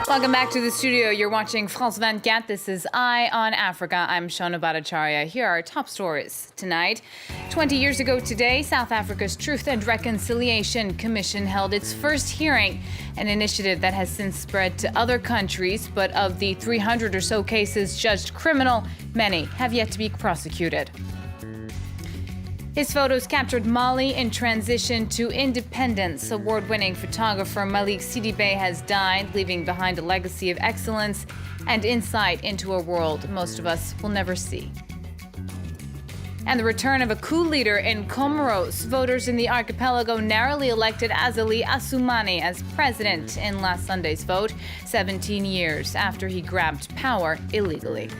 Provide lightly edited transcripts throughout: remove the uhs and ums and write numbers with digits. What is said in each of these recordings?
Welcome back to the studio. You're watching France 24. This is Eye on Africa. I'm Shona Bhattacharya. Here are our top stories tonight. 20 years ago today, South Africa's Truth and Reconciliation Commission held its first hearing, an initiative that has since spread to other countries. But of the 300 or so cases judged criminal, many have yet to be prosecuted. His photos captured Mali in transition to independence. Award-winning photographer Malick Sidibé has died, leaving behind a legacy of excellence and insight into a world most of us will never see. And the return of a coup leader in Comoros. Voters in the archipelago narrowly elected Azali Assoumani as president in last Sunday's vote, 17 years after he grabbed power illegally.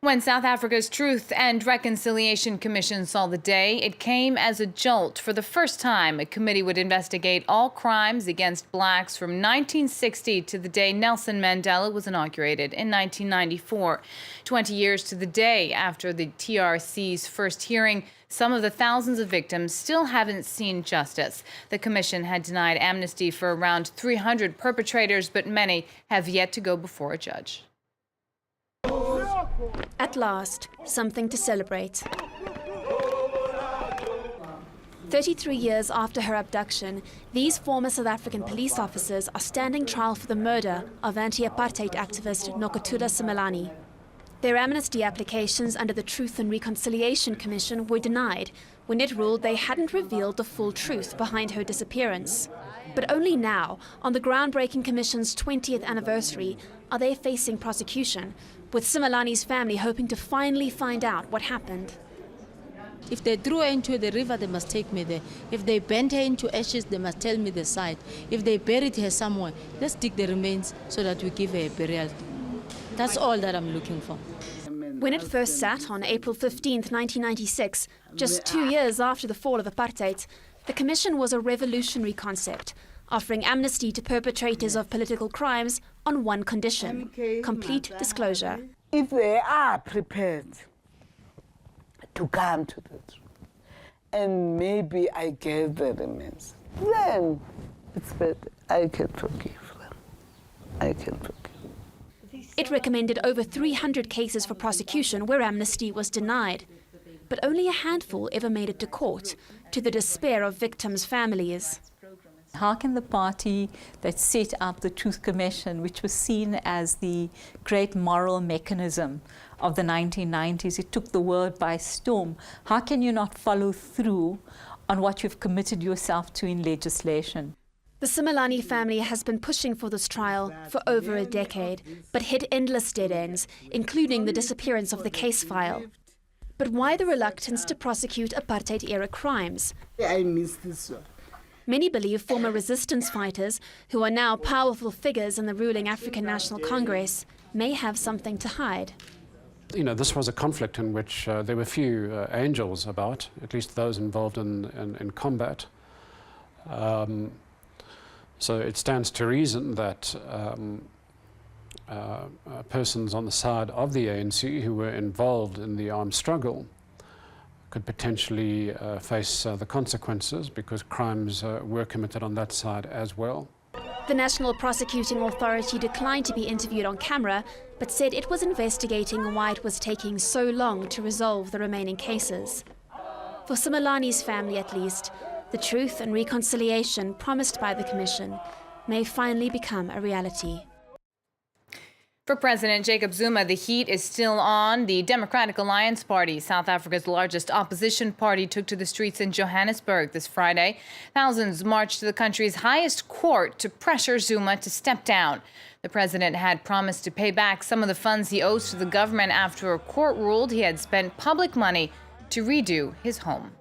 When South Africa's Truth and Reconciliation Commission saw the day, it came as a jolt. For the first time, a committee would investigate all crimes against blacks from 1960 to the day Nelson Mandela was inaugurated in 1994. 20 years to the day after the TRC's first hearing, some of the thousands of victims still haven't seen justice. The commission had denied amnesty for around 300 perpetrators, but many have yet to go before a judge. At last, something to celebrate. 33 years after her abduction, these former South African police officers are standing trial for the murder of anti-apartheid activist Nokutula Simelane. Their amnesty applications under the Truth and Reconciliation Commission were denied when it ruled they hadn't revealed the full truth behind her disappearance. But only now, on the groundbreaking commission's 20th anniversary, are they facing prosecution, with Simelane's family hoping to finally find out what happened. If they threw her into the river, they must take me there. If they bent her into ashes, they must tell me the site. If they buried her somewhere, let's dig the remains so that we give her a burial. That's all that I'm looking for. When it first sat on April 15, 1996, just 2 years after the fall of apartheid, the commission was a revolutionary concept, offering amnesty to perpetrators of political crimes on one condition: complete disclosure. If they are prepared to come to the truth, and maybe I get the remains, then it's better. I can forgive them. I can forgive. It recommended over 300 cases for prosecution where amnesty was denied. But only a handful ever made it to court, to the despair of victims' families. How can the party that set up the Truth Commission, which was seen as the great moral mechanism of the 1990s, it took the world by storm, how can you not follow through on what you've committed yourself to in legislation? The Simelane family has been pushing for this trial for over a decade, but hit endless dead ends, including the disappearance of the case file. But why the reluctance to prosecute apartheid-era crimes? I miss this one. Many believe former resistance fighters, who are now powerful figures in the ruling African National Congress, may have something to hide. You know, this was a conflict in which there were few angels about, at least those involved in combat. So it stands to reason that persons on the side of the ANC who were involved in the armed struggle could potentially face the consequences, because crimes were committed on that side as well. The National Prosecuting Authority declined to be interviewed on camera, but said it was investigating why it was taking so long to resolve the remaining cases. For Simelane's family at least, the truth and reconciliation promised by the Commission may finally become a reality. For President Jacob Zuma, the heat is still on. The Democratic Alliance Party, South Africa's largest opposition party, took to the streets in Johannesburg this Friday. Thousands marched to the country's highest court to pressure Zuma to step down. The president had promised to pay back some of the funds he owes to the government after a court ruled he had spent public money to redo his home.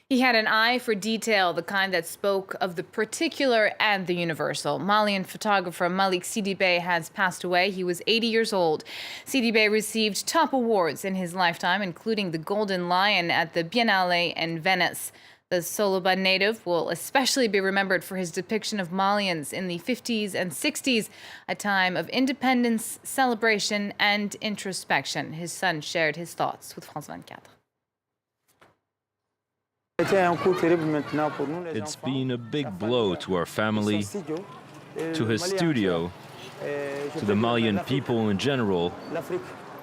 He had an eye for detail, the kind that spoke of the particular and the universal. Malian photographer Malick Sidibé has passed away. He was 80 years old. Sidibé received top awards in his lifetime, including the Golden Lion at the Biennale in Venice. The Soloba native will especially be remembered for his depiction of Malians in the 50s and 60s, a time of independence, celebration, and introspection. His son shared his thoughts with France 24. I It's been a big blow to our family, to his studio, to the Malian people in general,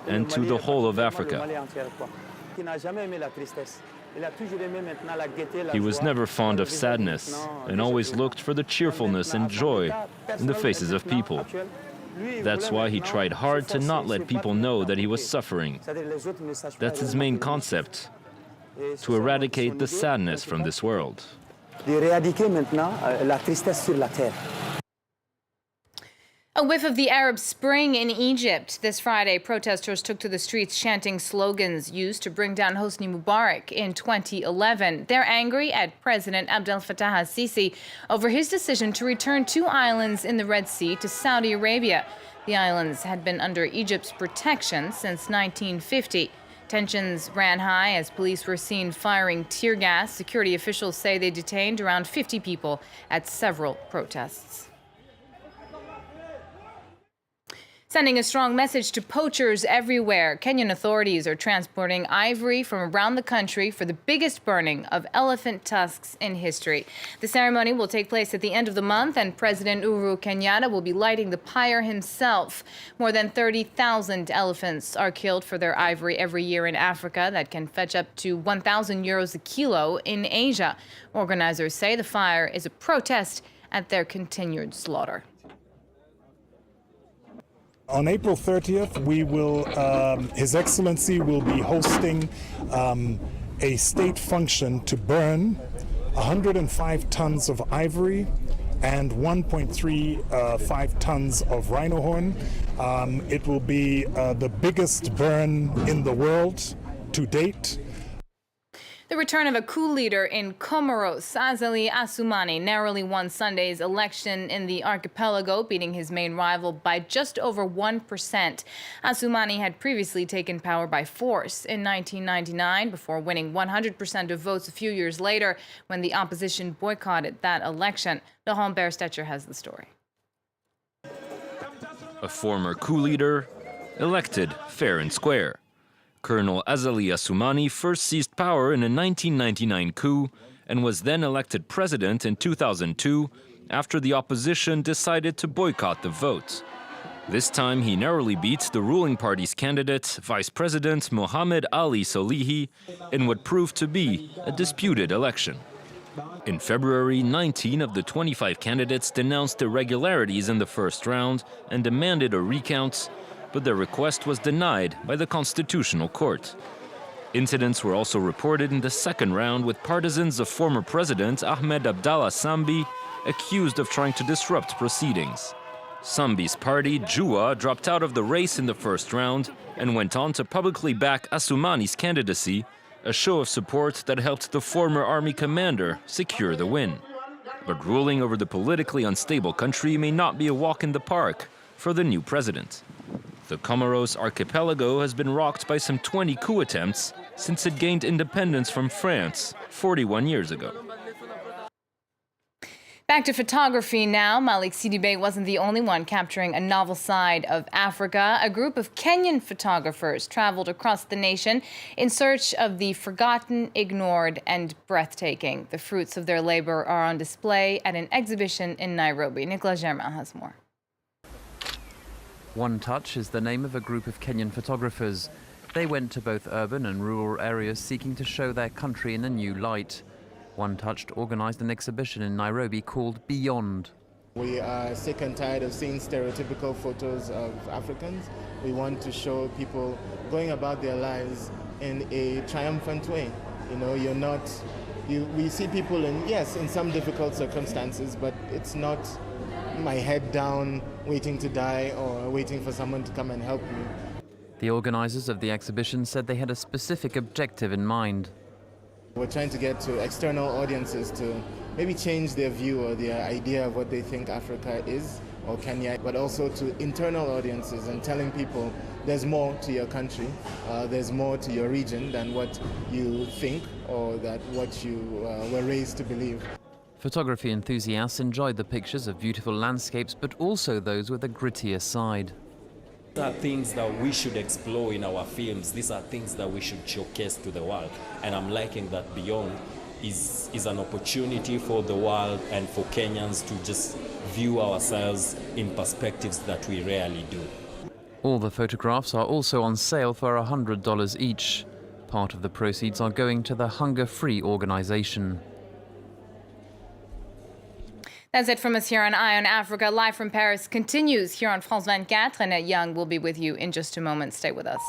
and to the whole of Africa. He was never fond of sadness and always looked for the cheerfulness and joy in the faces of people. That's why he tried hard to not let people know that he was suffering. That's his main concept, to eradicate the sadness from this world. A whiff of the Arab Spring in Egypt. This Friday, protesters took to the streets chanting slogans used to bring down Hosni Mubarak in 2011. They're angry at President Abdel Fattah al-Sisi over his decision to return 2 islands in the Red Sea to Saudi Arabia. The islands had been under Egypt's protection since 1950. Tensions ran high as police were seen firing tear gas. Security officials say they detained around 50 people at several protests. Sending a strong message to poachers everywhere. Kenyan authorities are transporting ivory from around the country for the biggest burning of elephant tusks in history. The ceremony will take place at the end of the month, and President Uhuru Kenyatta will be lighting the pyre himself. More than 30,000 elephants are killed for their ivory every year in Africa. That can fetch up to 1,000 euros a kilo in Asia. Organizers say the fire is a protest at their continued slaughter. On April 30th, His Excellency will be hosting a state function to burn 105 tons of ivory and 1.35 tons of rhino horn. It will be the biggest burn in the world to date. The return of a coup leader in Comoros, Azali Assoumani, narrowly won Sunday's election in the archipelago, beating his main rival by just over 1%. Assoumani had previously taken power by force in 1999 before winning 100% of votes a few years later when the opposition boycotted that election. Laurent Berstetcher has the story. A former coup leader, elected fair and square. Colonel Azali Assoumani first seized power in a 1999 coup and was then elected president in 2002 after the opposition decided to boycott the vote. This time he narrowly beat the ruling party's candidate, Vice President Mohamed Ali Solihi, in what proved to be a disputed election. In February, 19 of the 25 candidates denounced irregularities in the first round and demanded a recount, but their request was denied by the Constitutional Court. Incidents were also reported in the second round, with partisans of former President Ahmed Abdallah Sambi accused of trying to disrupt proceedings. Sambi's party, Jua, dropped out of the race in the first round and went on to publicly back Assoumani's candidacy, a show of support that helped the former army commander secure the win. But ruling over the politically unstable country may not be a walk in the park for the new president. The Comoros archipelago has been rocked by some 20 coup attempts since it gained independence from France 41 years ago. Back to photography now. Malick Sidibé wasn't the only one capturing a novel side of Africa. A group of Kenyan photographers traveled across the nation in search of the forgotten, ignored, and breathtaking. The fruits of their labor are on display at an exhibition in Nairobi. Nicolas Germain has more. One Touch is the name of a group of Kenyan photographers. They went to both urban and rural areas seeking to show their country in a new light. One Touch organised an exhibition in Nairobi called Beyond. We are sick and tired of seeing stereotypical photos of Africans. We want to show people going about their lives in a triumphant way. You know, we see people in some difficult circumstances, but it's not my head down, waiting to die or waiting for someone to come and help me. The organisers of the exhibition said they had a specific objective in mind. We're trying to get to external audiences to maybe change their view or their idea of what they think Africa is or Kenya, but also to internal audiences and telling people there's more to your country, there's more to your region than what you think or what you were raised to believe. Photography enthusiasts enjoyed the pictures of beautiful landscapes, but also those with a grittier side. These are things that we should explore in our films. These are things that we should showcase to the world. And I'm liking that Beyond is an opportunity for the world and for Kenyans to just view ourselves in perspectives that we rarely do. All the photographs are also on sale for $100 each. Part of the proceeds are going to the Hunger Free organization. That's it from us here on Eye on Africa. Live from Paris continues here on France 24. Annette Young will be with you in just a moment. Stay with us.